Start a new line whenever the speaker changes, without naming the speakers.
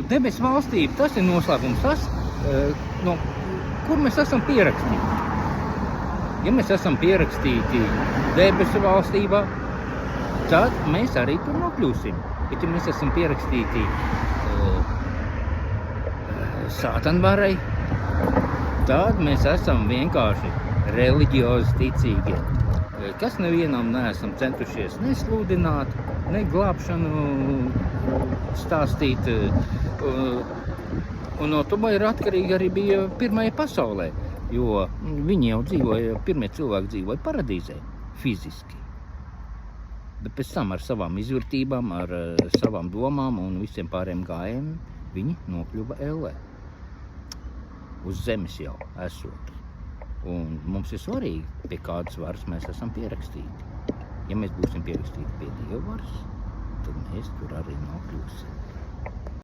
Debesu valstība, tas ir noslēpums, tas, no kur mēs esam pierakstīti. Ja mēs esam pierakstīti debesu valstībā, tad mēs arī tur nokļūsim. Bet ja mēs esam pierakstīti sātanvarai, tad mēs esam vienkārši reliģiozi ticīgie, kas nevienam neesam centušies ne sludināt, ne glābšanu stāstīt. Un no to ir atkarīgi arī bija pirmajā pasaulē, jo viņi jau dzīvoja, pirmie cilvēki dzīvoja paradīzē fiziski. Bet pēc tam ar savām izvērtībām, ar savām domām un visiem pārējiem gājiem viņi nokļuva ellē. Uz zemes jau esot. Un mums ir svarīgi, pie kādas varas mēs esam pierakstīti. Ja mēs būsim pierakstīti pie Dieva varas, tad mēs tur arī nokļūsim.